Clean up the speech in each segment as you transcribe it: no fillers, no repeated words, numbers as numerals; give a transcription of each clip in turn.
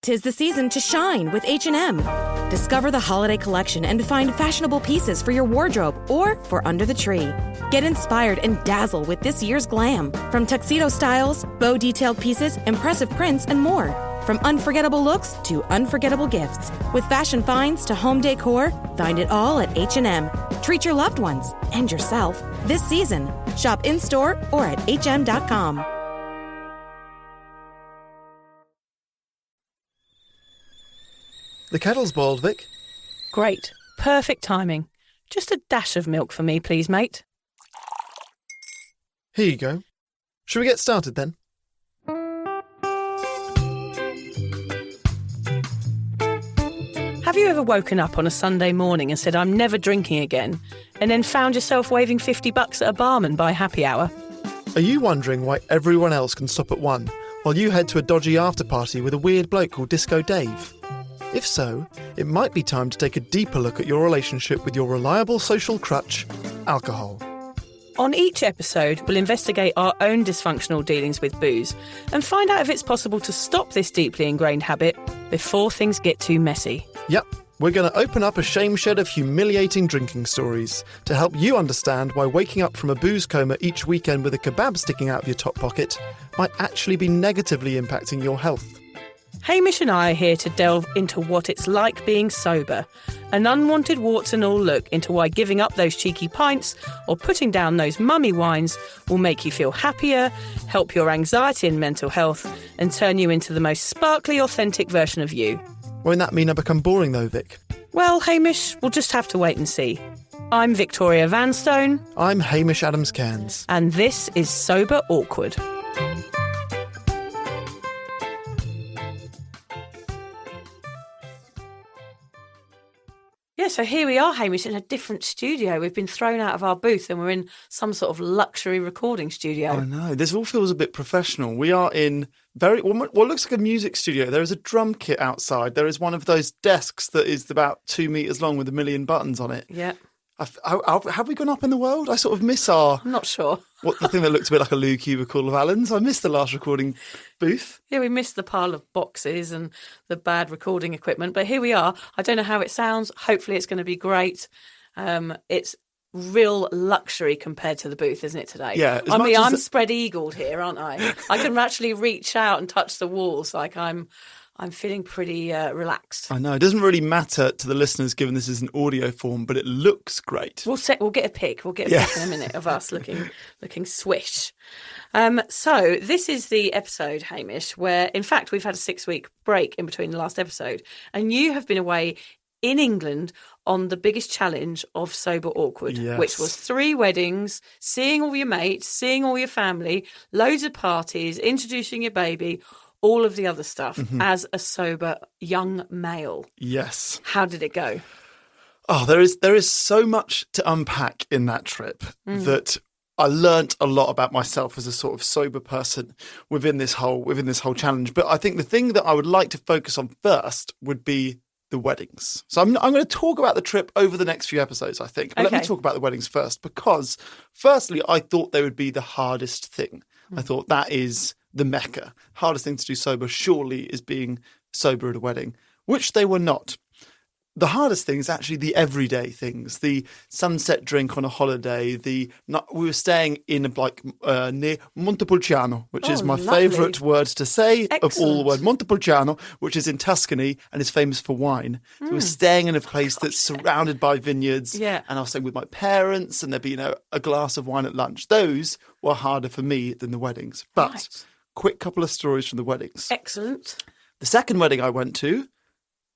'Tis the season to shine with H&M. Discover the holiday collection and find fashionable pieces for your wardrobe or for under the tree. Get inspired and dazzle with this year's glam. From tuxedo styles, bow detailed pieces, impressive prints, and more. From unforgettable looks to unforgettable gifts. With fashion finds to home decor, find it all at H&M. Treat your loved ones and yourself this season. Shop in-store or at hm.com. The kettle's boiled, Vic. Great. Perfect timing. Just a dash of milk for me, please, mate. Here you go. Shall we get started then? Have you ever woken up on a Sunday morning and said, I'm never drinking again, and then found yourself waving $50 at a barman by happy hour? Are you wondering why everyone else can stop at 1 while you head to a dodgy after-party with a weird bloke called Disco Dave? If so, it might be time to take a deeper look at your relationship with your reliable social crutch, alcohol. On each episode, we'll investigate our own dysfunctional dealings with booze and find out if it's possible to stop this deeply ingrained habit before things get too messy. Yep, we're going to open up a shame shed of humiliating drinking stories to help you understand why waking up from a booze coma each weekend with a kebab sticking out of your top pocket might actually be negatively impacting your health. Hamish and I are here to delve into what it's like being sober, an unwanted warts and all look into why giving up those cheeky pints or putting down those mummy wines will make you feel happier, help your anxiety and mental health, and turn you into the most sparkly, authentic version of you. Won't that mean I become boring though, Vic? Well, Hamish, we'll just have to wait and see. I'm Victoria Vanstone. I'm Hamish Adams-Cairns. And this is Sober Awkward. Yeah, so here we are, Hamish, in a different studio. We've been thrown out of our booth and we're in some sort of luxury recording studio. I know. This all feels a bit professional. We are in what looks like a music studio. There is a drum kit outside. There is one of those desks that is about 2 meters long with a million buttons on it. Yeah. Have we gone up in the world? I sort of miss our... I'm not sure. The thing that looked a bit like a Lou cubicle of Alan's. I missed the last recording booth. Yeah, we missed the pile of boxes and the bad recording equipment. But here we are. I don't know how it sounds. Hopefully it's going to be great. It's real luxury compared to the booth, isn't it, today? Yeah. I'm spread-eagled here, aren't I? I can actually reach out and touch the walls like I'm feeling pretty relaxed. I know. It doesn't really matter to the listeners given this is an audio form, but it looks great. We'll get a pic. We'll get a pic in a minute of us looking swish. So this is the episode, Hamish, where, in fact, we've had a 6-week break in between the last episode. And you have been away in England on the biggest challenge of Sober Awkward, yes, which was 3 weddings, seeing all your mates, seeing all your family, loads of parties, introducing your baby, all of the other stuff as a sober young male. Yes. How did it go? Oh, there is so much to unpack in that trip that I learnt a lot about myself as a sort of sober person within this whole challenge. But I think the thing that I would like to focus on first would be the weddings. So I'm going to talk about the trip over the next few episodes, I think. But Let me talk about the weddings first, because firstly, I thought they would be the hardest thing. I thought that is the mecca. Hardest thing to do sober surely is being sober at a wedding, which they were not. The hardest thing is actually the everyday things, the sunset drink on a holiday. We were staying in near Montepulciano, which is my favourite word to say of all the word. Montepulciano, which is in Tuscany and is famous for wine. So we're staying in a place that's surrounded by vineyards. Yeah. And I was staying with my parents, and there'd be a glass of wine at lunch. Those were harder for me than the weddings. But quick couple of stories from the weddings. Excellent. The second wedding I went to,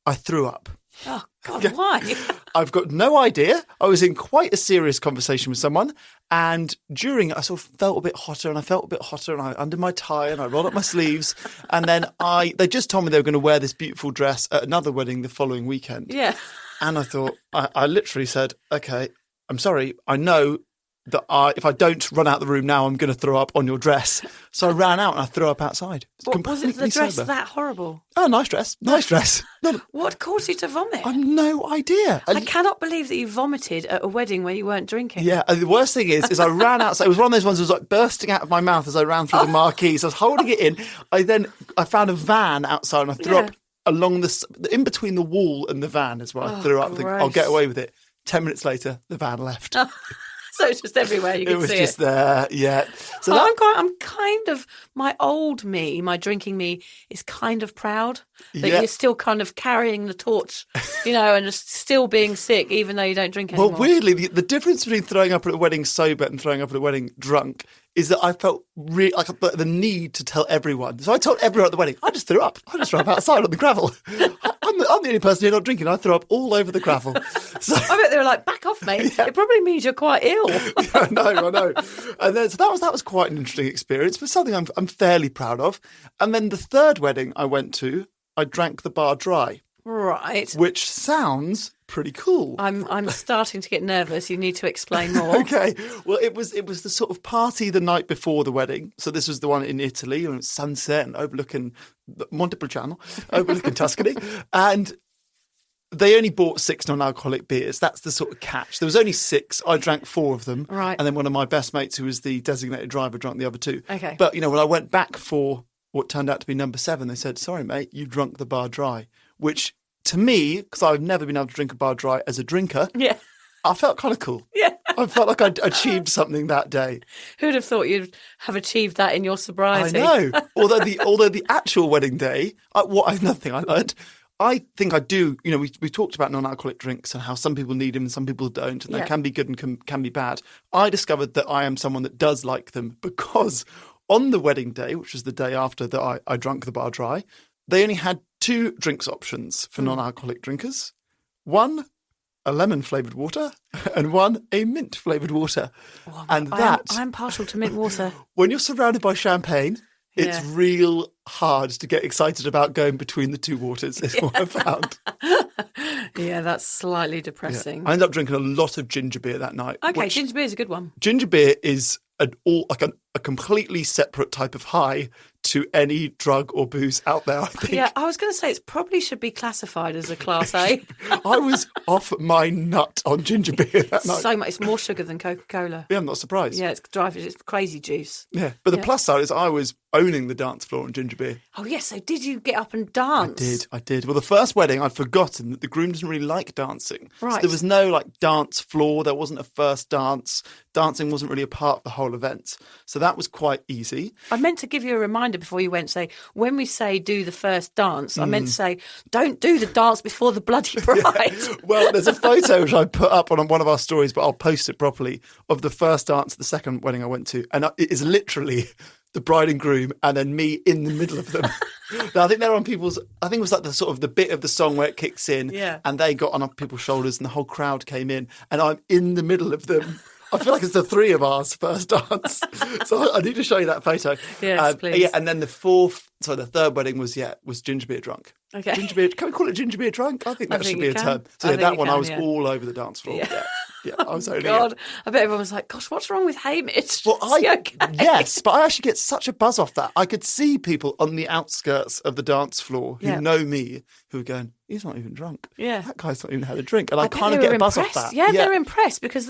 I threw up. Oh, God, why? I've got no idea. I was in quite a serious conversation with someone, and during it, I sort of felt a bit hotter, and I undid my tie, and I rolled up my sleeves, and then they just told me they were going to wear this beautiful dress at another wedding the following weekend. Yeah. And I thought, I literally said, okay, I'm sorry, I know that if I don't run out the room now, I'm going to throw up on your dress. So I ran out and I threw up outside. Was it the dress sober. that horrible? Oh, nice dress. Nice dress. What caused you to vomit? I've no idea. I cannot believe that you vomited at a wedding where you weren't drinking. Yeah, and the worst thing is I ran outside. It was one of those ones that was like bursting out of my mouth as I ran through the marquee. So I was holding it in. I found a van outside and I threw up along in between the wall and the van is where I threw up. I think I'll get away with it. 10 minutes later, the van left. So it's just everywhere. You can see it. It was just there, yeah. So I'm kind of, my old me, my drinking me is kind of proud that you're still kind of carrying the torch, and just still being sick, even though you don't drink anymore. Well, weirdly, the difference between throwing up at a wedding sober and throwing up at a wedding drunk is that I felt really like the need to tell everyone. So I told everyone at the wedding, I just threw up. I just threw up outside on the gravel. I'm the only person here not drinking. I threw up all over the gravel. So, I bet they were like, back off, mate. Yeah. It probably means you're quite ill. I know. And then, so that was quite an interesting experience, but something I'm fairly proud of. And then the third wedding I went to, I drank the bar dry. Right. Which sounds pretty cool. I'm starting to get nervous. You need to explain more. Okay. Well, it was the sort of party the night before the wedding. So this was the one in Italy, and it was sunset and overlooking the Montepulciano, overlooking Tuscany. And they only bought 6 non-alcoholic beers. That's the sort of catch. There was only 6. I drank 4 of them. Right. And then one of my best mates, who was the designated driver, drank the other 2. Okay. But, when I went back for what turned out to be number 7, they said, sorry, mate, you drunk the bar dry. Which, to me, because I've never been able to drink a bar dry as a drinker, I felt kind of cool. Yeah. I felt like I'd achieved something that day. Who'd have thought you'd have achieved that in your sobriety? I know. Although the actual wedding day, another thing I learned, I think I do, we talked about non-alcoholic drinks and how some people need them and some people don't, and they can be good and can be bad. I discovered that I am someone that does like them because on the wedding day, which was the day after that I drank the bar dry, they only had 2 drinks options for non-alcoholic drinkers. One, a lemon-flavoured water, and one, a mint-flavoured water. Oh, and I'm partial to mint water. When you're surrounded by champagne, it's real hard to get excited about going between the 2 waters, is what I found. Yeah, that's slightly depressing. Yeah. I ended up drinking a lot of ginger beer that night. Okay, ginger beer is a good one. Ginger beer is a completely separate type of high to any drug or booze out there, I think. Yeah, I was going to say it probably should be classified as a Class A. I was off my nut on ginger beer that night. So much. It's more sugar than Coca-Cola. Yeah, I'm not surprised. Yeah, it's crazy juice. Yeah, but the plus side is I was owning the dance floor on ginger beer. Oh, yes. So did you get up and dance? I did. Well, the first wedding, I'd forgotten that the groom doesn't really like dancing. Right. So there was no dance floor. There wasn't a first dance. Dancing wasn't really a part of the whole event. So that was quite easy. I meant to give you a reminder before you went, say, when we say do the first dance, I meant to say, don't do the dance before the bloody bride. Yeah. Well, there's a photo which I put up on one of our stories, but I'll post it properly, of the first dance at the second wedding I went to. And it is literally the bride and groom and then me in the middle of them. Now, I think they're on people's, I think it was like the sort of the bit of the song where it kicks in and they got on people's shoulders and the whole crowd came in and I'm in the middle of them. I feel like it's the 3 of ours first dance. So I need to show you that photo. Yes, please. Yeah, and then the third wedding was ginger beer drunk. Okay. Ginger beer, can we call it ginger beer drunk? I think that should be a term. So that one, I was all over the dance floor. Yeah, I was only. God, I bet everyone was like, gosh, what's wrong with Hamish? Well, okay? Yes, but I actually get such a buzz off that. I could see people on the outskirts of the dance floor who know me, who are going, he's not even drunk. Yeah. That guy's not even had a drink. And I kind of get a buzz off that. Yeah, they're impressed because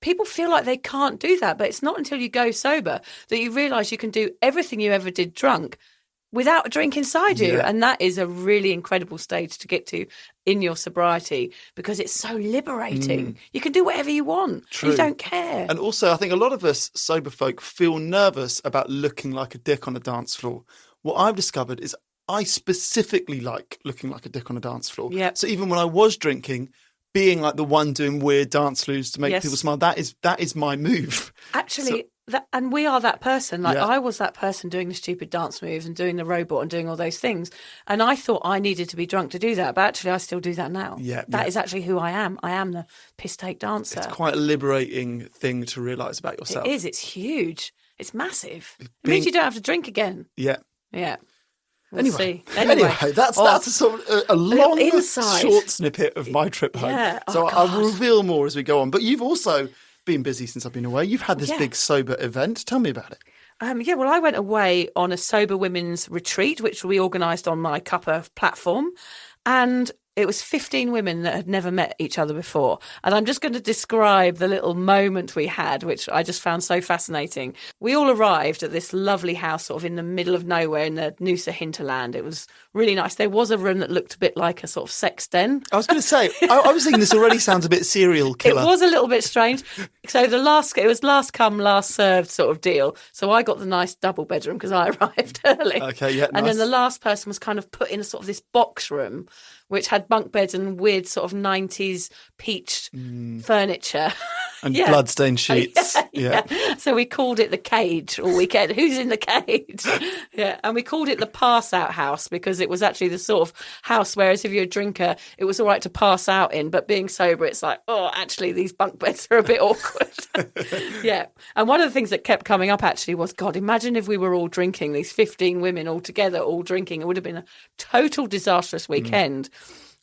people feel like they can't do that, but it's not until you go sober that you realise you can do everything you ever did drunk without a drink inside you. And that is a really incredible stage to get to in your sobriety because it's so liberating. You can do whatever you want. True. You don't care. And also, I think a lot of us sober folk feel nervous about looking like a dick on a dance floor. What I've discovered is I specifically like looking like a dick on a dance floor. Yep. So even when I was drinking, being like the one doing weird dance moves to make people smile, that is my move. Actually, and we are that person. Like I was that person doing the stupid dance moves and doing the robot and doing all those things. And I thought I needed to be drunk to do that. But actually, I still do that now. That is actually who I am. I am the piss-take dancer. It's quite a liberating thing to realise about yourself. It is. It's huge. It's massive. It means you don't have to drink again. Yeah. Yeah. Anyway, that's a sort of a long, short snippet of my trip home. Yeah. So I'll reveal more as we go on. But you've also been busy since I've been away. You've had this big sober event. Tell me about it. Well, I went away on a sober women's retreat, which we organised on my Cuppa platform. And It was 15 women that had never met each other before. And I'm just going to describe the little moment we had, which I just found so fascinating. We all arrived at this lovely house sort of in the middle of nowhere in the Noosa hinterland. It was really nice. There was a room that looked a bit like a sort of sex den. I was going to say, I was thinking this already sounds a bit serial killer. It was a little bit strange. So it was last come, last served sort of deal. So I got the nice double bedroom because I arrived early. Okay, yeah, And nice. then the last person was kind of put in a sort of this box room, which had bunk beds and weird sort of 90s peach furniture. And bloodstained sheets. Yeah. So we called it the cage all weekend. Who's in the cage? Yeah. And we called it the pass out house because it was actually the sort of house, whereas if you're a drinker, it was all right to pass out in. But being sober, it's like, oh, actually, these bunk beds are a bit awkward. Yeah. And one of the things that kept coming up actually was, God, imagine if we were all drinking, these 15 women all together, all drinking. It would have been a total disastrous weekend.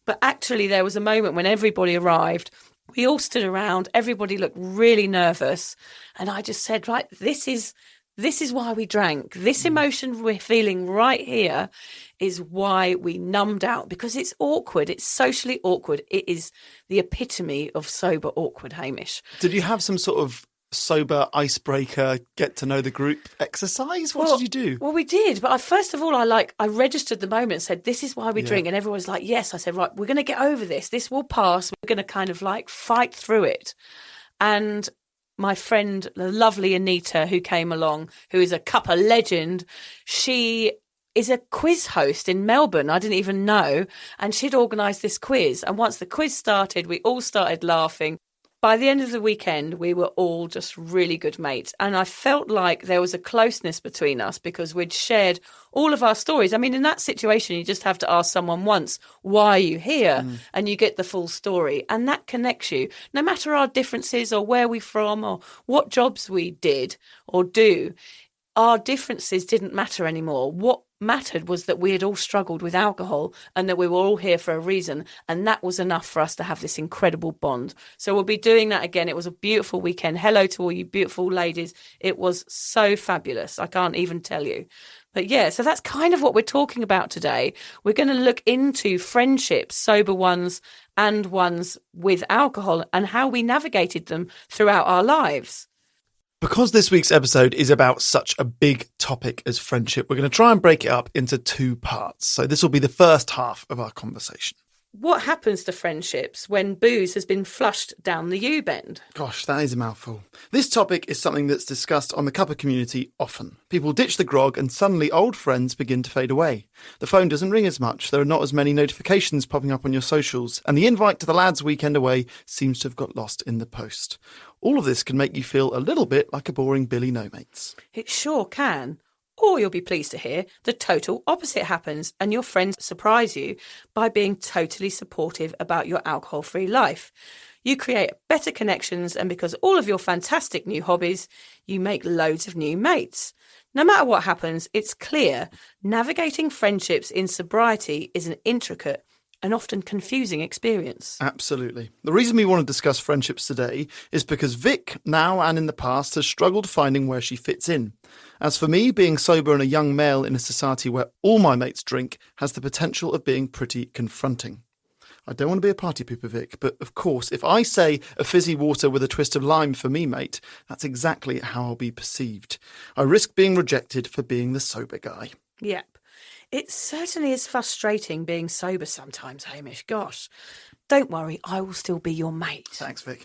But actually, there was a moment when everybody arrived. We all stood around. Everybody looked really nervous. And I just said, right, this is why we drank. This emotion we're feeling right here is why we numbed out, because it's awkward. It's socially awkward. It is the epitome of sober awkward, Hamish. Did you have some sort of sober icebreaker, get to know the group exercise? What did you do? Well, we did. But first of all, I registered the moment and said, this is why we drink. And everyone was like, yes. I said, right, we're going to get over this. This will pass. We're going to kind of like fight through it. And my friend, the lovely Anita, who came along, who is a cuppa legend, she is a quiz host in Melbourne. I didn't even know. And she'd organised this quiz. And once the quiz started, we all started laughing. By the end of the weekend, we were all just really good mates. And I felt like there was a closeness between us because we'd shared all of our stories. I mean, in that situation, you just have to ask someone once, why are you here? And you get the full story. And that connects you. No matter our differences or where we're from or what jobs we did or do, our differences didn't matter anymore. What mattered was that we had all struggled with alcohol and that we were all here for a reason, and that was enough for us to have this incredible bond. So we'll be doing that again. It was a beautiful weekend. Hello to all you beautiful ladies. It was so fabulous. I can't even tell you. But yeah, so that's kind of what we're talking about today. We're going to look into friendships, sober ones and ones with alcohol, and how we navigated them throughout our lives. Because this week's episode is about such a big topic as friendship, we're going to try and break it up into two parts. So this will be the first half of our conversation. What happens to friendships when booze has been flushed down the U-bend? Gosh, that is a mouthful. This topic is something that's discussed on the cuppa community often. People ditch the grog and suddenly old friends begin to fade away. The phone doesn't ring as much, there are not as many notifications popping up on your socials, and the invite to the lads' weekend away seems to have got lost in the post. All of this can make you feel a little bit like a boring Billy No-Mates. It sure can. Or you'll be pleased to hear the total opposite happens and your friends surprise you by being totally supportive about your alcohol-free life. You create better connections, and because all of your fantastic new hobbies, you make loads of new mates. No matter what happens, it's clear navigating friendships in sobriety is an intricate and often confusing experience. Absolutely. The reason we want to discuss friendships today is because Vic, now and in the past, has struggled finding where she fits in. As for me, being sober and a young male in a society where all my mates drink has the potential of being pretty confronting. I don't want to be a party pooper, Vic, but of course, if I say a fizzy water with a twist of lime for me, mate, that's exactly how I'll be perceived. I risk being rejected for being the sober guy. Yep. It certainly is frustrating being sober sometimes, Hamish. Gosh, don't worry, I will still be your mate. Thanks, Vic.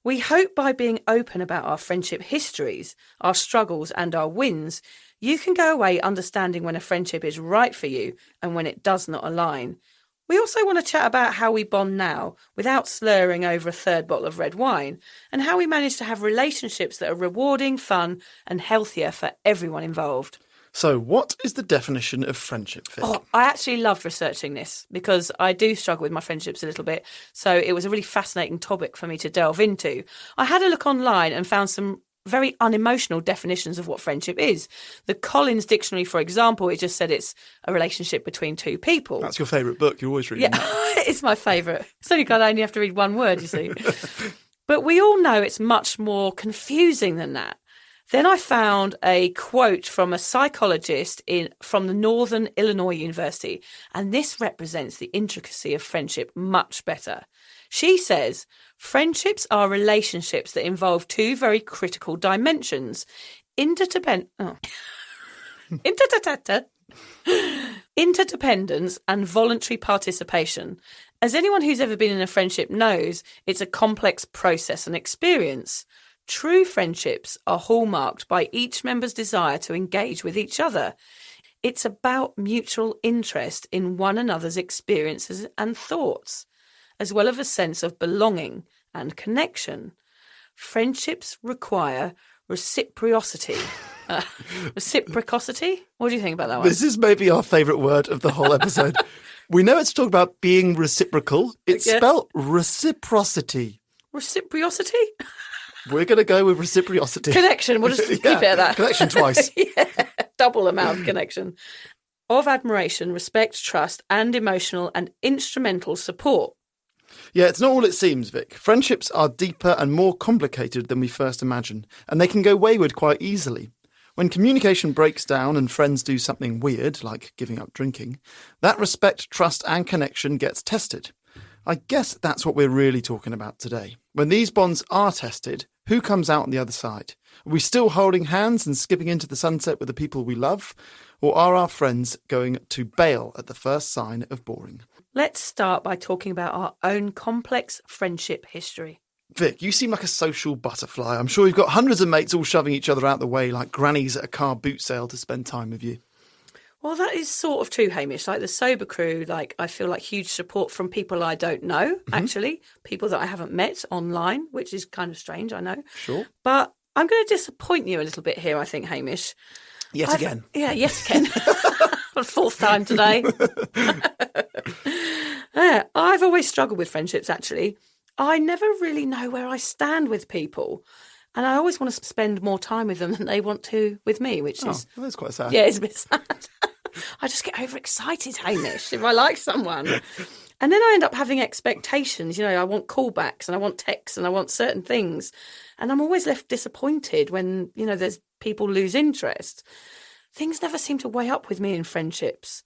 We hope by being open about our friendship histories, our struggles and our wins, you can go away understanding when a friendship is right for you and when it does not align. We also want to chat about how we bond now without slurring over a third bottle of red wine, and how we manage to have relationships that are rewarding, fun and healthier for everyone involved. So what is the definition of friendship, Vic? Oh, I actually loved researching this because I do struggle with my friendships a little bit. So it was a really fascinating topic for me to delve into. I had a look online and found some very unemotional definitions of what friendship is. The Collins Dictionary, for example, it just said it's a relationship between two people. That's your favourite book. You're always reading that. It's my favourite. It's only because I only have to read one word, you see. But we all know it's much more confusing than that. Then I found a quote from a psychologist from the Northern Illinois University, and this represents the intricacy of friendship much better. She says, friendships are relationships that involve two very critical dimensions, interdependence and voluntary participation. As anyone who's ever been in a friendship knows, it's a complex process and experience. True friendships are hallmarked by each member's desire to engage with each other. It's about mutual interest in one another's experiences and thoughts, as well as a sense of belonging and connection. Friendships require reciprocity. Reciprocity? What do you think about that one? This is maybe our favourite word of the whole episode. We know it's talk about being reciprocal. It's spelled reciprocity. Reciprocity? We're going to go with reciprocity. Connection. We'll just keep it at that. Connection twice. Double amount of connection. Of admiration, respect, trust, and emotional and instrumental support. Yeah, it's not all it seems, Vic. Friendships are deeper and more complicated than we first imagine, and they can go wayward quite easily. When communication breaks down and friends do something weird, like giving up drinking, that respect, trust, and connection gets tested. I guess that's what we're really talking about today. When these bonds are tested, who comes out on the other side? Are we still holding hands and skipping into the sunset with the people we love? Or are our friends going to bail at the first sign of boring? Let's start by talking about our own complex friendship history. Vic, you seem like a social butterfly. I'm sure you've got hundreds of mates all shoving each other out the way like grannies at a car boot sale to spend time with you. Well, that is sort of true, Hamish. Like the sober crew, I feel like huge support from people I don't know, actually. People that I haven't met online, which is kind of strange, I know. Sure. But I'm going to disappoint you a little bit here, I think, Hamish. Yet again. Yeah, yes again. For the fourth time today. Yeah, I've always struggled with friendships, actually. I never really know where I stand with people. And I always want to spend more time with them than they want to with me, which is... Well, that's quite sad. Yeah, it's a bit sad. I just get overexcited, Hamish, if I like someone. And then I end up having expectations. You know, I want callbacks and I want texts and I want certain things. And I'm always left disappointed when, you know, there's people lose interest. Things never seem to weigh up with me in friendships.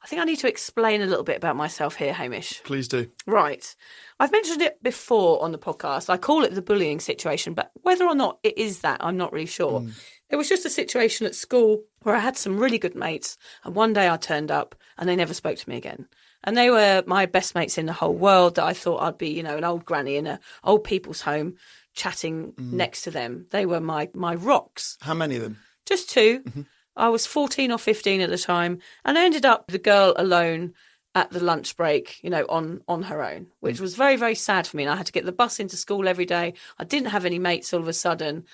I think I need to explain a little bit about myself here, Hamish. Please do. Right. I've mentioned it before on the podcast. I call it the bullying situation, but whether or not it is that, I'm not really sure. It was just a situation at school where I had some really good mates, and one day I turned up and they never spoke to me again. And they were my best mates in the whole world that I thought I'd be, you know, an old granny in an old people's home chatting next to them. They were my rocks. How many of them? Just two. I was 14 or 15 at the time, and I ended up the girl alone at the lunch break, you know, on her own, which was very, very sad for me. And I had to get the bus into school every day. I didn't have any mates all of a sudden.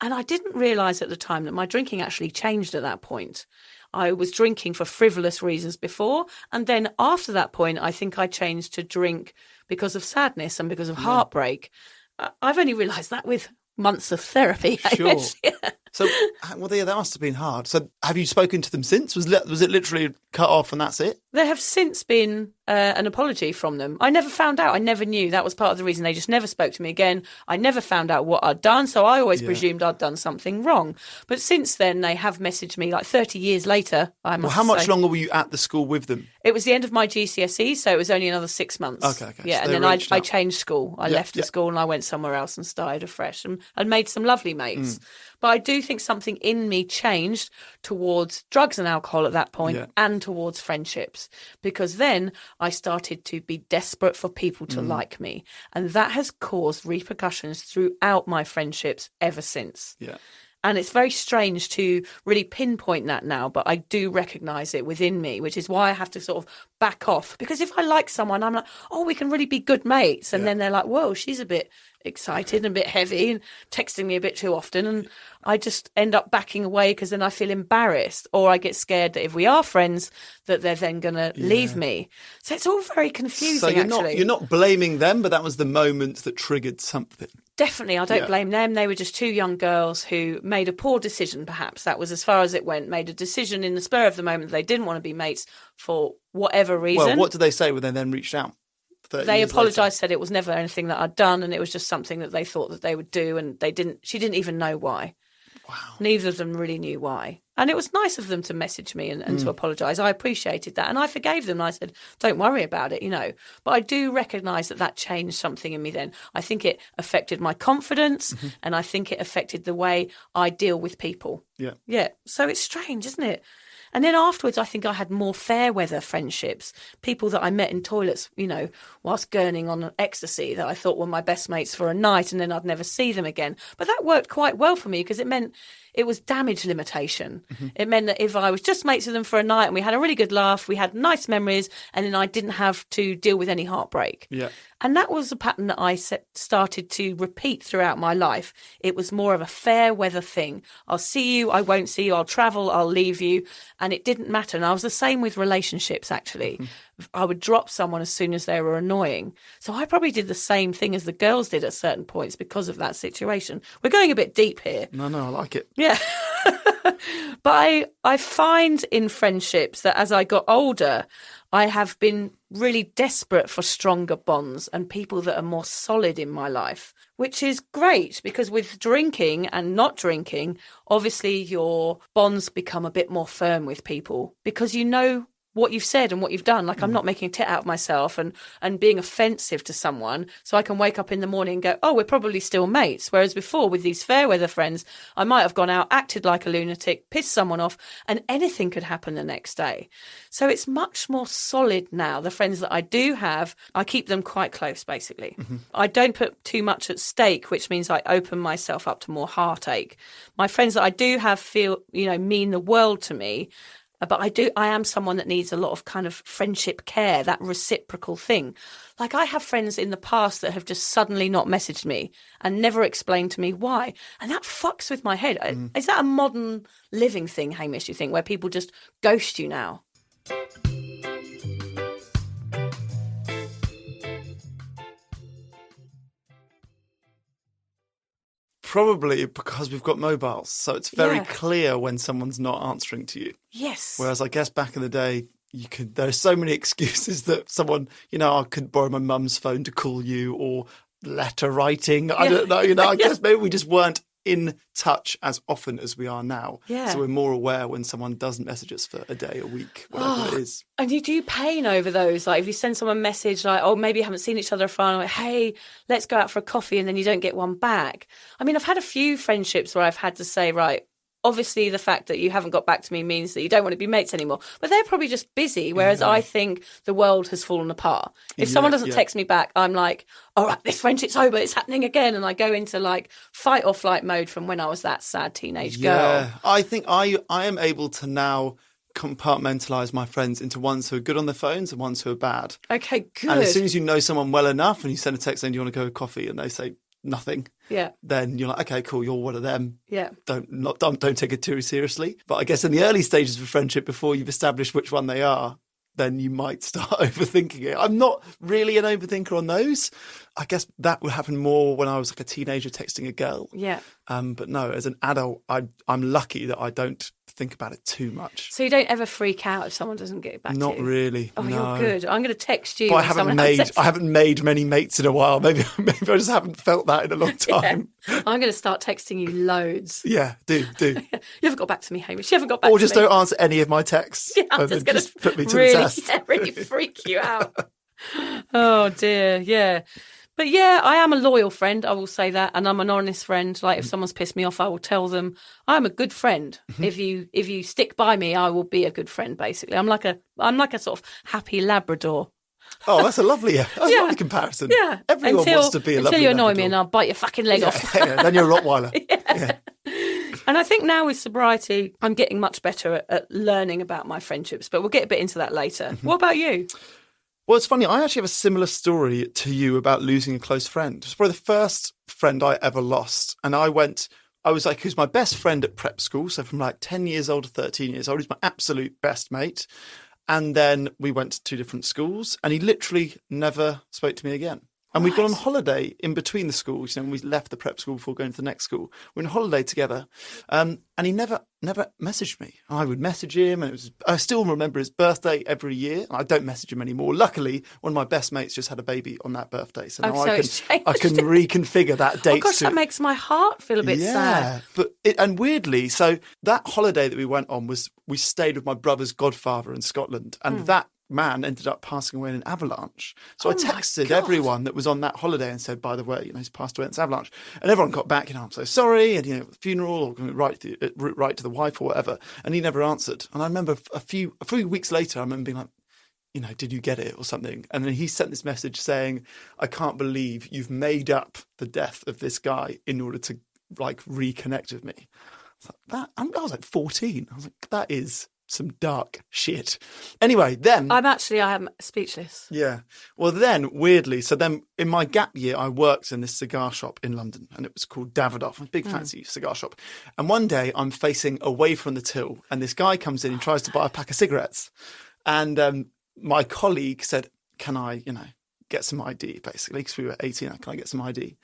And I didn't realise at the time that my drinking actually changed at that point. I was drinking for frivolous reasons before. And then after that point, I think I changed to drink because of sadness and because of heartbreak. I've only realised that with months of therapy. Sure. So, well, yeah, that must have been hard. So have you spoken to them since? Was it literally cut off and that's it? There have since been an apology from them. I never found out. I never knew. That was part of the reason. They just never spoke to me again. I never found out what I'd done, so I always presumed I'd done something wrong. But since then, they have messaged me, like 30 years later, I must say. How much longer were you at the school with them? It was the end of my GCSE, so it was only another 6 months. Okay. Yeah, So and then I changed school. I left the school and I went somewhere else and started afresh and made some lovely mates. But I do think something in me changed towards drugs and alcohol at that point and towards friendships, because then I started to be desperate for people to like me. And that has caused repercussions throughout my friendships ever since. Yeah. And it's very strange to really pinpoint that now, but I do recognise it within me, which is why I have to sort of back off. Because if I like someone, I'm like, oh, we can really be good mates. And then they're like, whoa, she's a bit excited and a bit heavy and texting me a bit too often. And I just end up backing away because then I feel embarrassed, or I get scared that if we are friends, that they're then going to leave me. So it's all very confusing, so you're not blaming them, but that was the moment that triggered something. Definitely, I don't blame them. They were just two young girls who made a poor decision, perhaps. That was as far as it went, made a decision in the spur of the moment that they didn't want to be mates for whatever reason. Well, what did they say when they then reached out? They apologised, said it was never anything that I'd done and it was just something that they thought that they would do, and she didn't even know why. Wow. Neither of them really knew why. And it was nice of them to message me and to apologise. I appreciated that. And I forgave them. And I said, don't worry about it, But I do recognise that changed something in me then. I think it affected my confidence and I think it affected the way I deal with people. Yeah. Yeah. So it's strange, isn't it? And then afterwards, I think I had more fair weather friendships, people that I met in toilets, whilst gurning on ecstasy that I thought were my best mates for a night and then I'd never see them again. But that worked quite well for me because it meant it was damage limitation. It meant that if I was just mates with them for a night and we had a really good laugh, we had nice memories, and then I didn't have to deal with any heartbreak. Yeah. And that was a pattern that I started to repeat throughout my life. It was more of a fair weather thing. I'll see you, I won't see you, I'll travel, I'll leave you. And it didn't matter. And I was the same with relationships, actually. I would drop someone as soon as they were annoying. So I probably did the same thing as the girls did at certain points because of that situation. We're going a bit deep here. No, I like it. Yeah. But I find in friendships that as I got older, I have been really desperate for stronger bonds and people that are more solid in my life, which is great because with drinking and not drinking, obviously your bonds become a bit more firm with people because you know what you've said and what you've done. Like I'm not making a tit out of myself and being offensive to someone. So I can wake up in the morning and go, oh, we're probably still mates. Whereas before with these fair weather friends, I might have gone out, acted like a lunatic, pissed someone off, and anything could happen the next day. So it's much more solid now. The friends that I do have, I keep them quite close, basically. I don't put too much at stake, which means I open myself up to more heartache. My friends that I do have feel, mean the world to me. But I am someone that needs a lot of kind of friendship care, that reciprocal thing. Like I have friends in the past that have just suddenly not messaged me and never explained to me why. And that fucks with my head. Is that a modern living thing, Hamish, you think, where people just ghost you now? Probably because we've got mobiles. So it's very clear when someone's not answering to you. Yes. Whereas I guess back in the day, there are so many excuses that someone, I could borrow my mum's phone to call you or letter writing. I don't know, I guess maybe we just weren't in touch as often as we are now. Yeah. So we're more aware when someone doesn't message us for a day, a week, whatever it is. And you do pain over those. Like if you send someone a message like, oh, maybe you haven't seen each other for a while, like, hey, let's go out for a coffee, and then you don't get one back. I mean, I've had a few friendships where I've had to say, right, obviously the fact that you haven't got back to me means that you don't want to be mates anymore. But they're probably just busy, whereas I think the world has fallen apart. If someone doesn't text me back, I'm like, all right, this friendship's over, it's happening again. And I go into like fight or flight mode from when I was that sad teenage girl. Yeah, I think I am able to now compartmentalize my friends into ones who are good on their phones and ones who are bad. Okay, good. And as soon as you know someone well enough and you send a text saying, do you want to go to coffee? And they say nothing. Yeah. Then you're like, okay, cool, you're one of them. Yeah. Don't take it too seriously. But I guess in the early stages of a friendship, before you've established which one they are, then you might start overthinking it. I'm not really an overthinker on those. I guess that would happen more when I was like a teenager texting a girl. Yeah. But no, as an adult, I'm lucky that I don't think about it too much. So you don't ever freak out if someone doesn't get back to you? Not really. Oh, no. You're good. I'm going to text you. But I haven't made many mates in a while. Maybe I just haven't felt that in a long time. Yeah. I'm going to start texting you loads. Yeah, do. You haven't got back to me, Hamish. You haven't got back to me. Or just don't answer any of my texts. Yeah, I'm just going to put me to really, the test. really freak you out. Oh, dear. Yeah. But yeah, I am a loyal friend, I will say that, and I'm an honest friend. Like if someone's pissed me off, I will tell them I'm a good friend. If you stick by me, I will be a good friend. Basically, I'm like a sort of happy Labrador. Oh, that's a lovely comparison. Yeah, Everyone wants to be a lovely until you annoy Labrador. me, and I'll bite your fucking leg off. Yeah, then you're a Rottweiler. Yeah. And I think now with sobriety, I'm getting much better at learning about my friendships. But we'll get a bit into that later. What about you? Well, it's funny. I actually have a similar story to you about losing a close friend. It was probably the first friend I ever lost. And I was like, who's my best friend at prep school. So from like 10 years old to 13 years old, he's my absolute best mate. And then we went to two different schools and he literally never spoke to me again. And we'd gone on holiday in between the schools, when we left the prep school before going to the next school. We were on holiday together. And he never messaged me. I would message him, and I still remember his birthday every year. I don't message him anymore. Luckily, one of my best mates just had a baby on that birthday. So now I can reconfigure that date. Oh gosh, that makes my heart feel a bit sad. And weirdly, so that holiday that we went on we stayed with my brother's godfather in Scotland. And that man ended up passing away in an avalanche. So I texted everyone that was on that holiday and said, by the way, he's passed away in this avalanche. And everyone got back, I'm so sorry. And, the funeral, or write to the wife or whatever. And he never answered. And I remember a few weeks later, I remember being like, did you get it or something? And then he sent this message saying, I can't believe you've made up the death of this guy in order to reconnect with me. I was like 14. I was like, that is some dark shit. Anyway, then... I am speechless. Yeah. Well, then, weirdly, so then in my gap year, I worked in this cigar shop in London, and it was called Davidoff, a big fancy cigar shop. And one day, I'm facing away from the till, and this guy comes in and tries to buy a pack of cigarettes. And my colleague said, can I, get some ID, basically, because we were 18, can I get some ID?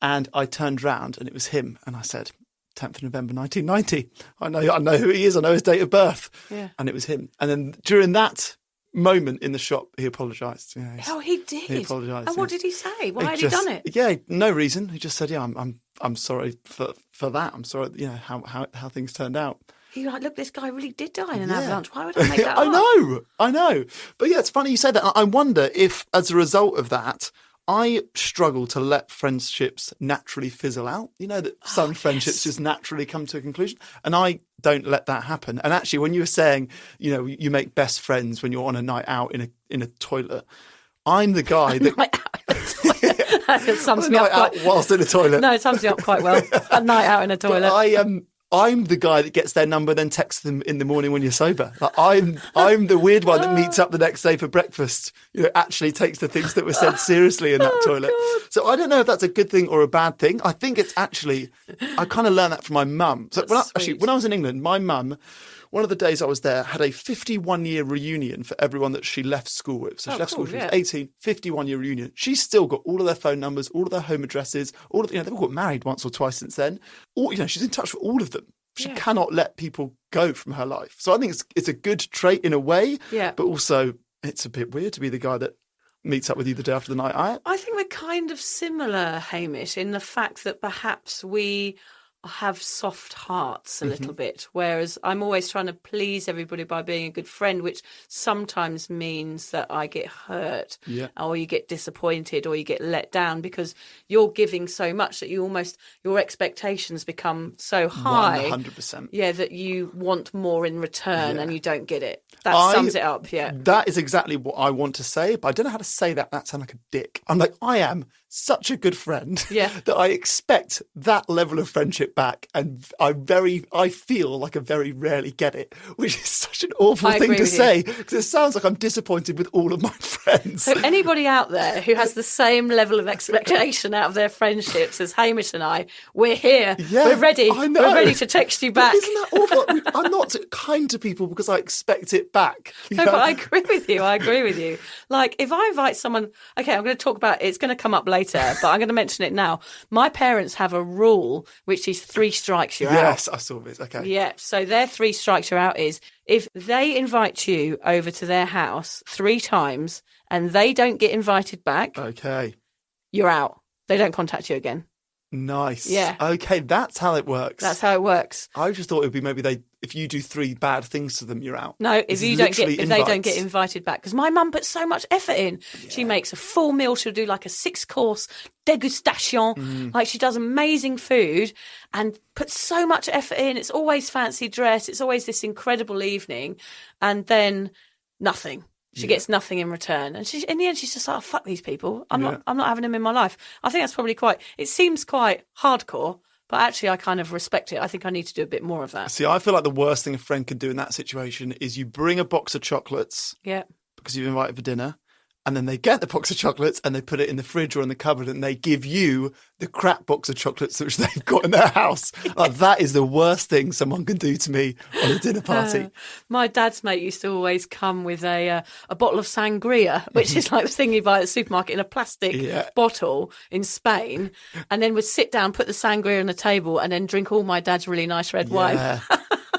And I turned round, and it was him, and I said... 10th of November 1990. I know who he is. I know his date of birth. Yeah. And it was him. And then during that moment in the shop, he apologised. Yeah, he did. He apologised. And what did he say? Why had he done it? Yeah, no reason. He just said, I'm sorry for that. I'm sorry, how things turned out. You're like, look, this guy really did die in an avalanche. Why would I make that up? I know. But yeah, it's funny you say that. I wonder if, as a result of that, I struggle to let friendships naturally fizzle out. That some friendships just naturally come to a conclusion. And I don't let that happen. And actually, when you were saying, you make best friends when you're on a night out in a toilet, I'm the guy that... That sums me up whilst in a toilet. No, it sums me up quite well. A night out in a toilet. But I'm the guy that gets their number, then texts them in the morning when you're sober. I'm the weird one that meets up the next day for breakfast. Actually takes the things that were said seriously in that toilet. God. So I don't know if that's a good thing or a bad thing. I think it's actually, I kind of learned that from my mum. So when I was in England, my mum, one of the days I was there, had a 51-year reunion for everyone that she left school with. So she left school when she was 18, 51-year reunion. She's still got all of their phone numbers, all of their home addresses, they've all got married once or twice since then. She's in touch with all of them. She cannot let people go from her life. So I think it's a good trait in a way, but also it's a bit weird to be the guy that meets up with you the day after the night out. I think we're kind of similar, Hamish, in the fact that perhaps we have soft hearts a little bit, whereas I'm always trying to please everybody by being a good friend, which sometimes means that I get hurt or you get disappointed or you get let down because you're giving so much that your expectations become so high 100%. that you want more in return and you don't get it. That sums it up. That is exactly what I want to say, but I don't know how to say that sounds like a dick. I'm like, I am such a good friend that I expect that level of friendship back, and I feel like I very rarely get it, which is such an awful thing to say because it sounds like I'm disappointed with all of my friends. So anybody out there who has the same level of expectation out of their friendships as Hamish and I, we're here. We're ready. We're ready to text you back. Isn't that awful? I'm not kind to people because I expect it back. But I agree with you. Like if I invite someone, okay, I'm going to talk about it's going to come up later, but I'm going to mention it now. My parents have a rule which is 3 strikes you're out. Yes, I saw this. Okay. Yeah, so their 3 strikes you're out is if they invite you over to their house 3 times and they don't get invited back, you're out. They don't contact you again. Nice. Yeah. Okay, that's how it works. I just thought it would be maybe if you do 3 bad things to them, you're out. No, if they don't get invited back. Because my mum puts so much effort in. Yeah. She makes a full meal. She'll do like a 6-course degustation. Like she does amazing food and puts so much effort in. It's always fancy dress. It's always this incredible evening. And then nothing. She gets nothing in return. And in the end, she's just like, oh, fuck these people. I'm not having them in my life. I think that's probably it seems quite hardcore, but actually I kind of respect it. I think I need to do a bit more of that. See, I feel like the worst thing a friend could do in that situation is you bring a box of chocolates. Yeah. Because you've invited for dinner And then they get the box of chocolates and they put it in the fridge or in the cupboard and they give you the crap box of chocolates which they've got in their house. Like, that is the worst thing someone can do to me on a dinner party. My dad's mate used to always come with a bottle of sangria, which is like the thing you buy at the supermarket in a plastic bottle in Spain, and then would sit down, put the sangria on the table and then drink all my dad's really nice red wine.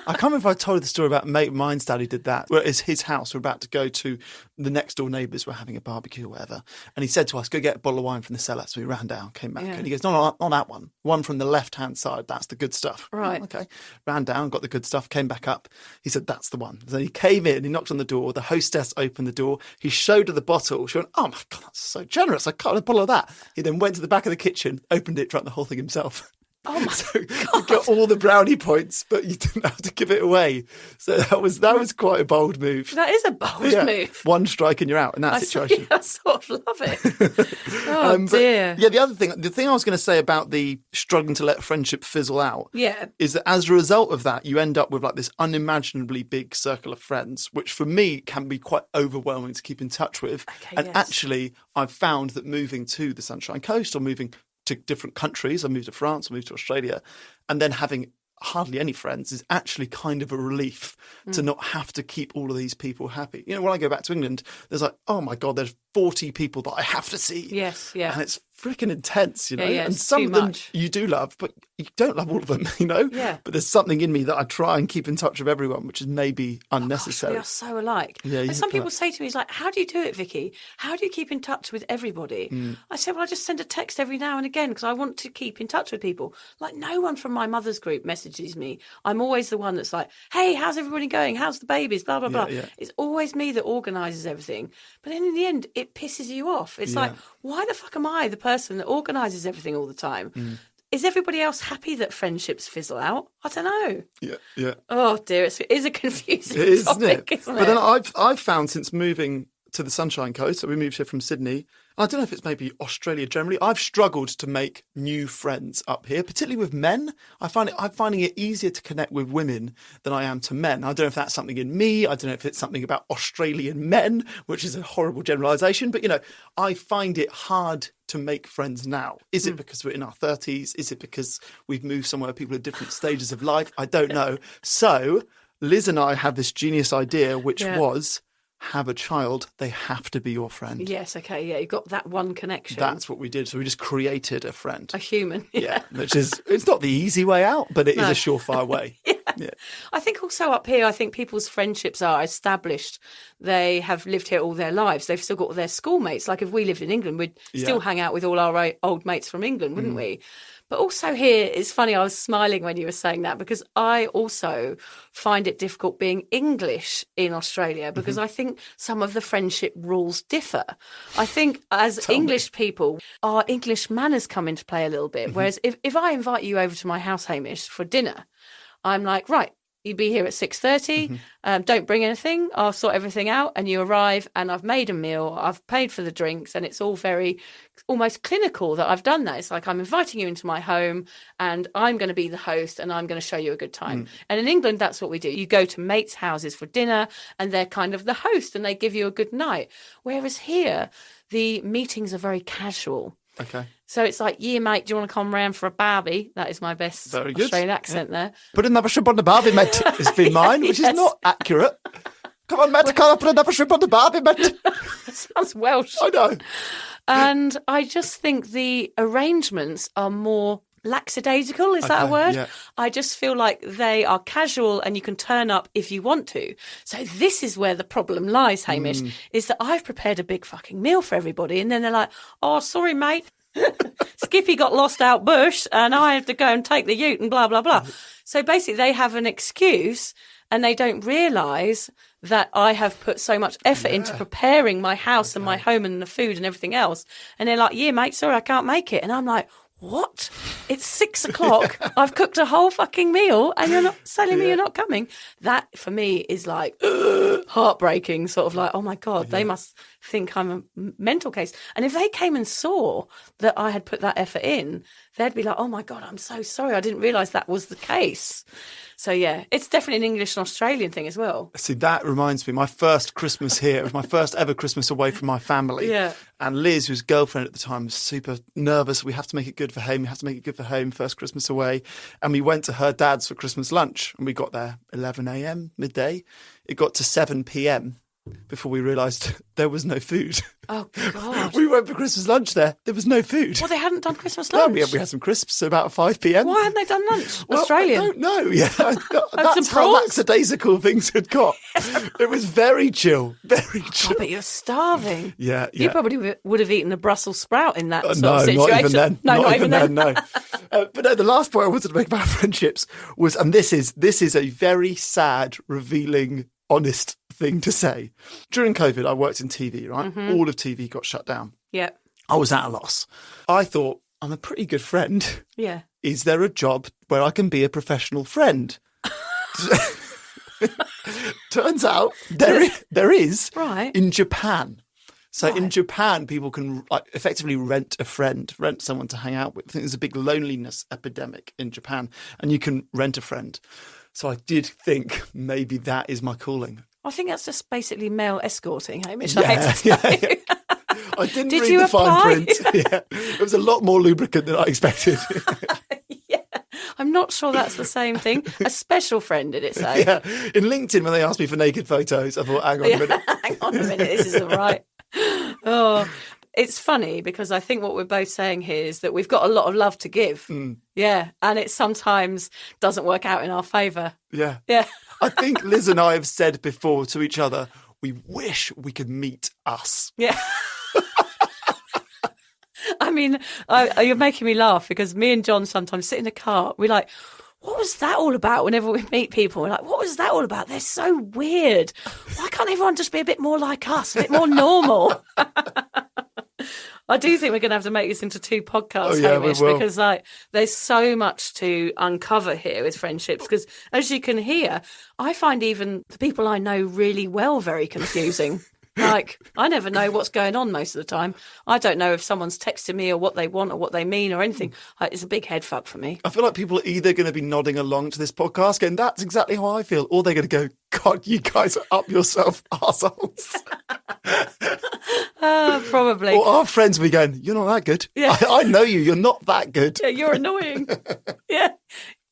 I can't remember if I told the story about a mate of mine's daddy did that. Where it's his house. We're about to go to the next door neighbours. We're having a barbecue or whatever. And he said to us, go get a bottle of wine from the cellar. So we ran down, came back. And he goes, no, not that one. One from the left-hand side. That's the good stuff. Right. Okay. Ran down, got the good stuff, came back up. He said, that's the one. So he came in, he knocked on the door. The hostess opened the door. He showed her the bottle. She went, oh my God, that's so generous. I can't have a bottle of that. He then went to the back of the kitchen, opened it, drank the whole thing himself. Oh my so God. You got all the brownie points, but you didn't have to give it away. So that was quite a bold move. That is a bold move. One strike and you're out in that situation. I sort of love it. Oh dear. Yeah, the thing I was going to say about the struggling to let friendship fizzle out is that as a result of that, you end up with like this unimaginably big circle of friends, which for me can be quite overwhelming to keep in touch with. Okay, actually, I've found that moving to the Sunshine Coast or moving to different countries, I moved to France, I moved to Australia, and then having hardly any friends is actually kind of a relief to not have to keep all of these people happy. You know, when I go back to England, there's like, oh my God, there's 40 people that I have to see. Yes, yeah. And it's freaking intense, you know. Yeah, and some of them you do love, but you don't love all of them, you know. Yeah. But there's something in me that I try and keep in touch with everyone, which is maybe unnecessary. Oh gosh, we are so alike. Yeah, and some people say to me, it's like, how do you do it, Vicky? How do you keep in touch with everybody? I said, well, I just send a text every now and again because I want to keep in touch with people. Like, no one from my mother's group messages me. I'm always the one that's like, hey, how's everybody going? How's the babies? Blah, blah, blah. Yeah. It's always me that organises everything. But then in the end, it pisses you off. It's like, why the fuck am I the person that organises everything all the time? Is everybody else happy that friendships fizzle out? I don't know. Yeah. Oh dear, it is a confusing topic, isn't it? But then I've found since moving to the Sunshine Coast, so we moved here from Sydney, I don't know if it's maybe Australia generally, I've struggled to make new friends up here, particularly with men. I'm finding it easier to connect with women than I am to men. I don't know if that's something in me. I don't know if it's something about Australian men, which is a horrible generalisation. But, you know, I find it hard to make friends now. Is it because we're in our 30s? Is it because we've moved somewhere, people at different stages of life? I don't know. So Liz and I have this genius idea, which was have a child, they have to be your friend. Yes, okay, yeah, you got that one connection. That's what we did. So we just created a friend. A human. Yeah, which is, it's not the easy way out, but it is a surefire way. Yeah. I think also up here, I think people's friendships are established. They have lived here all their lives. They've still got their schoolmates. Like if we lived in England, we'd still hang out with all our old mates from England, wouldn't we? But also here, it's funny, I was smiling when you were saying that because I also find it difficult being English in Australia because I think some of the friendship rules differ. I think as English people, our English manners come into play a little bit. Whereas if I invite you over to my house, Hamish, for dinner, I'm like, right, you'd be here at 6:30. Don't bring anything. I'll sort everything out. And you arrive and I've made a meal. I've paid for the drinks and it's all very almost clinical that I've done that. It's like I'm inviting you into my home and I'm going to be the host and I'm going to show you a good time. And in England, that's what we do. You go to mates' houses for dinner and they're kind of the host and they give you a good night. Whereas here, the meetings are very casual. Okay. So it's like, yeah, mate, do you want to come round for a barbie? That is my best Australian accent there. Put another shrimp on the barbie, mate. It's been mine, which is not accurate. Come on, mate, I can't put another shrimp on the barbie, mate. That sounds Welsh. I know. And I just think the arrangements are more lackadaisical, is that a word? Yeah. I just feel like they are casual and you can turn up if you want to. So this is where the problem lies, Hamish, is that I've prepared a big fucking meal for everybody and then they're like, oh, sorry, mate. Skippy got lost out bush and I have to go and take the ute and blah, blah, blah. So basically they have an excuse and they don't realise that I have put so much effort into preparing my house and my home and the food and everything else. And they're like, yeah, mate, sorry, I can't make it. And I'm like, what? It's 6 o'clock. I've cooked a whole fucking meal and you're not telling me you're not coming. That for me is like heartbreaking, sort of like, oh my God, they must think I'm a mental case. And if they came and saw that I had put that effort in, they'd be like, oh my God, I'm so sorry. I didn't realise that was the case. So yeah, it's definitely an English and Australian thing as well. See, that reminds me, my first Christmas here, it was my first ever Christmas away from my family. Yeah. And Liz, whose girlfriend at the time, was super nervous. We have to make it good for Hame. We have to make it good for Hame, first Christmas away. And we went to her dad's for Christmas lunch. And we got there 11 a.m, midday. It got to 7 p.m. before we realised there was no food. Oh, God. We went for Christmas lunch there. There was no food. Well, they hadn't done Christmas No, lunch. we had some crisps about 5 p.m. Why hadn't they done lunch? Well, Australian? I don't know. Yeah, that's some how prawns? lackadaisical things had got. It was very chill, very chill. God, but you're starving. Yeah. You probably would have eaten a Brussels sprout in that sort of No, situation. not even then. No, not even then. No. But no, the last point I wanted to make about friendships was, and this is a very sad, revealing, honest thing to say. During COVID, I worked in TV, right? Mm-hmm. All of TV got shut down. Yeah. I was at a loss. I thought, I'm a pretty good friend. Yeah. Is there a job where I can be a professional friend? Turns out there is Right. in Japan. So in Right. Japan, people can effectively rent a friend, rent someone to hang out with. I think there's a big loneliness epidemic in Japan, and you can rent a friend. So I did think maybe that is my calling. I think that's just basically male escorting, Hamish. Yeah, I hate to tell yeah. you. I didn't Did read you the fine apply? print. Yeah, it was a lot more lubricant than I expected. Yeah. I'm not sure that's the same thing. A special friend, did it say? Yeah, in LinkedIn when they asked me for naked photos, I thought, hang on a minute. Hang on a minute, this isn't right. Oh, it's funny because I think what we're both saying here is that we've got a lot of love to give. Yeah, and it sometimes doesn't work out in our favour. Yeah. Yeah. I think Liz and I have said before to each other, we wish we could meet us. Yeah. I mean, you're making me laugh because me and John sometimes sit in a car. We're like, what was that all about? Whenever we meet people, we're like, what was that all about? They're so weird. Why can't everyone just be a bit more like us, a bit more normal? I do think we're going to have to make this into 2 podcasts, Oh, yeah, we Hamish, will. because there's so much to uncover here with friendships. Because as you can hear, I find even the people I know really well very confusing. Like, I never know what's going on most of the time. I don't know if someone's texting me or what they want or what they mean or anything. It's a big head fuck for me. I feel like people are either going to be nodding along to this podcast going, that's exactly how I feel, or they're going to go, God, you guys are up yourself, arseholes. Probably. Or our friends will be going, you're not that good. Yeah. I know you, you're not that good. Yeah, you're annoying. Yeah.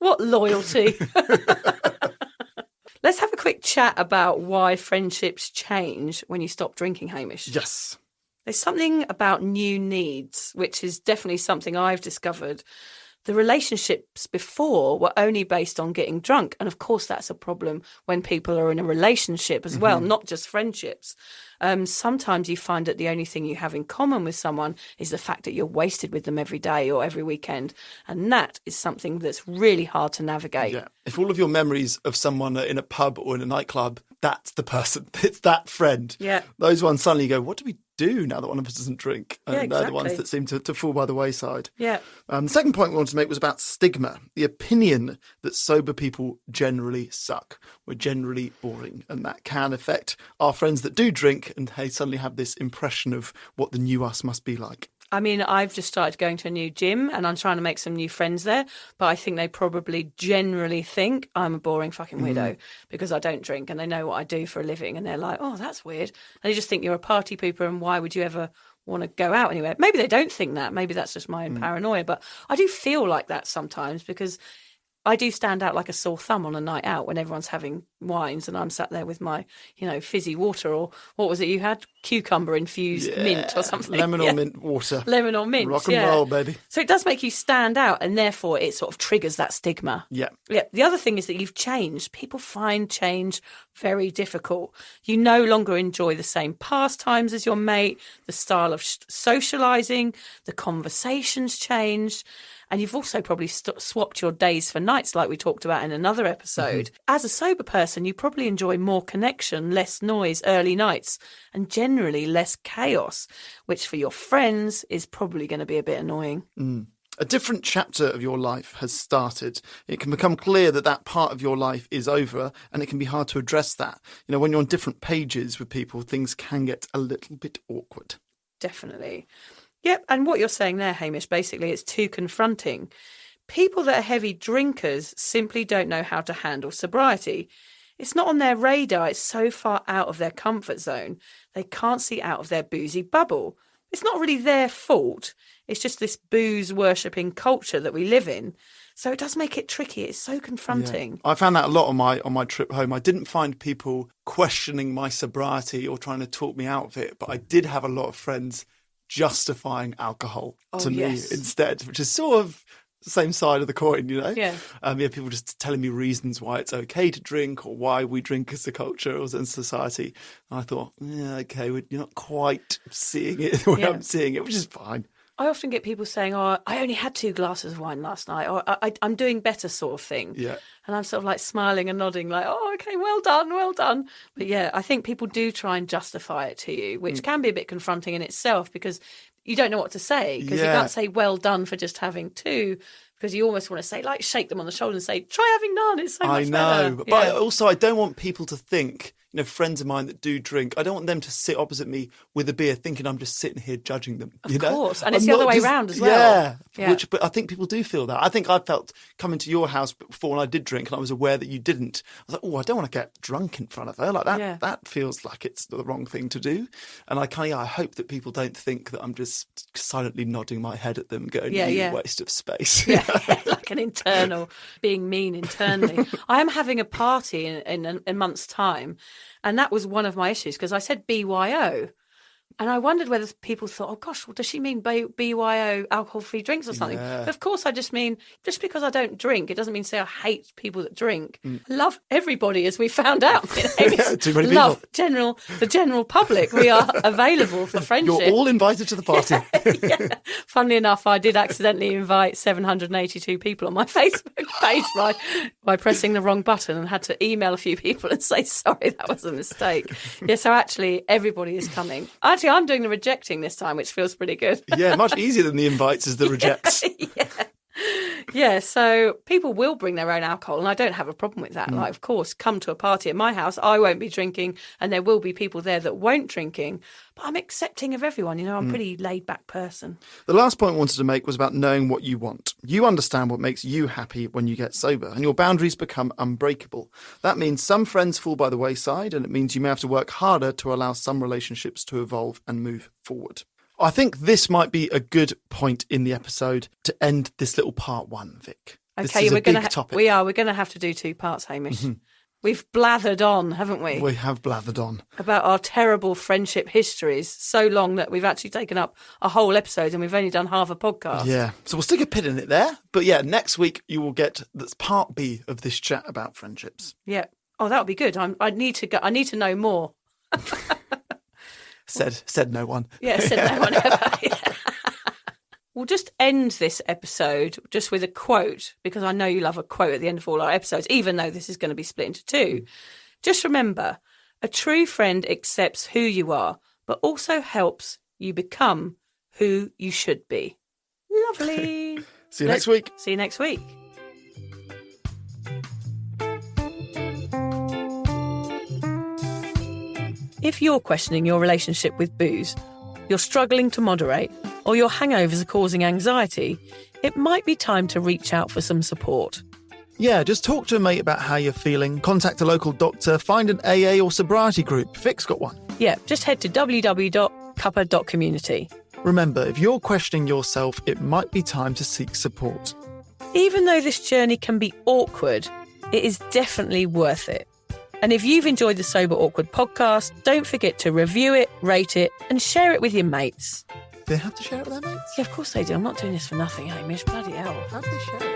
What loyalty. Let's have a quick chat about why friendships change when you stop drinking, Hamish. Yes. There's something about new needs, which is definitely something I've discovered. The relationships before were only based on getting drunk. And of course, that's a problem when people are in a relationship as well, not just friendships. Sometimes you find that the only thing you have in common with someone is the fact that you're wasted with them every day or every weekend. And that is something that's really hard to navigate. Yeah. If all of your memories of someone are in a pub or in a nightclub, that's the person. It's that friend. Yeah. Those ones suddenly go, what do we do now that one of us doesn't drink? And Yeah, they're the ones exactly. that seem to fall by the wayside. Yeah. The second point we wanted to make was about stigma, the opinion that sober people generally suck. We're generally boring, and that can affect our friends that do drink, and they suddenly have this impression of what the new us must be like. I mean, I've just started going to a new gym and I'm trying to make some new friends there. But I think they probably generally think I'm a boring fucking weirdo because I don't drink and they know what I do for a living. And they're like, oh, that's weird. And they just think you're a party pooper and why would you ever want to go out anywhere? Maybe they don't think that. Maybe that's just my own paranoia. But I do feel like that sometimes because I do stand out like a sore thumb on a night out when everyone's having wines and I'm sat there with my, fizzy water or what was it you had? Cucumber infused mint or something. Lemon or mint water. Lemon or mint. Rock and roll, baby. So it does make you stand out and therefore it sort of triggers that stigma. Yeah. Yeah. The other thing is that you've changed. People find change very difficult. You no longer enjoy the same pastimes as your mate, the style of socialising, the conversations changed. And you've also probably swapped your days for nights like we talked about in another episode. As a sober person, you probably enjoy more connection, less noise, early nights, and generally less chaos, which for your friends is probably going to be a bit annoying. A different chapter of your life has started. It can become clear that that part of your life is over, and it can be hard to address that. You know, when you're on different pages with people, things can get a little bit awkward. Definitely. Yep, and what you're saying there, Hamish, basically it's too confronting. People that are heavy drinkers simply don't know how to handle sobriety. It's not on their radar. It's so far out of their comfort zone. They can't see out of their boozy bubble. It's not really their fault. It's just this booze-worshipping culture that we live in. So it does make it tricky. It's so confronting. Yeah. I found that a lot on my trip home. I didn't find people questioning my sobriety or trying to talk me out of it, but I did have a lot of friends justifying alcohol to me instead, which is sort of the same side of the coin, you know? Yeah. People just telling me reasons why it's okay to drink or why we drink as a culture or as a society. And I thought, yeah, okay, you're not quite seeing it the way I'm seeing it, which is fine. I often get people saying, I only had 2 glasses of wine last night, or I'm doing better sort of thing. Yeah. And I'm sort of like smiling and nodding like, oh, okay, well done, well done. But yeah, I think people do try and justify it to you, which can be a bit confronting in itself because you don't know what to say, because you can't say well done for just having 2, because you almost want to say, like, shake them on the shoulder and say, try having none, it's so much better. But also I don't want people to think, you know, friends of mine that do drink, I don't want them to sit opposite me with a beer thinking I'm just sitting here judging them. Of course, and it's the other way around as well. Yeah. But I think people do feel that. I think I felt coming to your house before when I did drink and I was aware that you didn't. I was like, oh, I don't want to get drunk in front of her. Like that, that feels like it's the wrong thing to do. And I hope that people don't think that I'm just silently nodding my head at them going, you waste of space. Yeah, like an internal, being mean internally. I am having a party in a month's time. And that was one of my issues because I said BYO. And I wondered whether people thought, oh, gosh, well, does she mean BYO, alcohol-free drinks or something? Yeah. But of course, I just mean, just because I don't drink, it doesn't mean say I hate people that drink. I love everybody, as we found out. Too many love people. The general public. We are available for friendship. You're all invited to the party. Yeah. Funnily enough, I did accidentally invite 782 people on my Facebook page by pressing the wrong button and had to email a few people and say, sorry, that was a mistake. Yeah, so actually, everybody is coming. Actually, I'm doing the rejecting this time, which feels pretty good. Yeah, much easier than the invites is the rejects. Yeah, so people will bring their own alcohol, and I don't have a problem with that. Like, of course, come to a party at my house, I won't be drinking, and there will be people there that won't drinking, but I'm accepting of everyone. You know, I'm a pretty laid-back person. The last point I wanted to make was about knowing what you want. You understand what makes you happy when you get sober, and your boundaries become unbreakable. That means some friends fall by the wayside, and it means you may have to work harder to allow some relationships to evolve and move forward. I think this might be a good point in the episode to end this little part 1, Vic. Okay, we're going to we're going to have to do 2 parts, Hamish. We've blathered on, haven't we? We have blathered on about our terrible friendship histories so long that we've actually taken up a whole episode and we've only done half a podcast. Yeah, so we'll stick a pin in it there. But yeah, next week you will get that's part B of this chat about friendships. Yeah. Oh, that would be good. I need to know more. Said no one. Yeah, said no one ever. Yeah. We'll just end this episode just with a quote, because I know you love a quote at the end of all our episodes, even though this is going to be split into 2. Just remember, a true friend accepts who you are, but also helps you become who you should be. Lovely. See you next week. See you next week. If you're questioning your relationship with booze, you're struggling to moderate, or your hangovers are causing anxiety, it might be time to reach out for some support. Yeah, just talk to a mate about how you're feeling, contact a local doctor, find an AA or sobriety group. Vic's got one. Yeah, just head to www.cuppa.community. Remember, if you're questioning yourself, it might be time to seek support. Even though this journey can be awkward, it is definitely worth it. And if you've enjoyed the Sober Awkward podcast, don't forget to review it, rate it, and share it with your mates. Do they have to share it with their mates? Yeah, of course they do. I'm not doing this for nothing, Hamish. Bloody hell. How do they share it?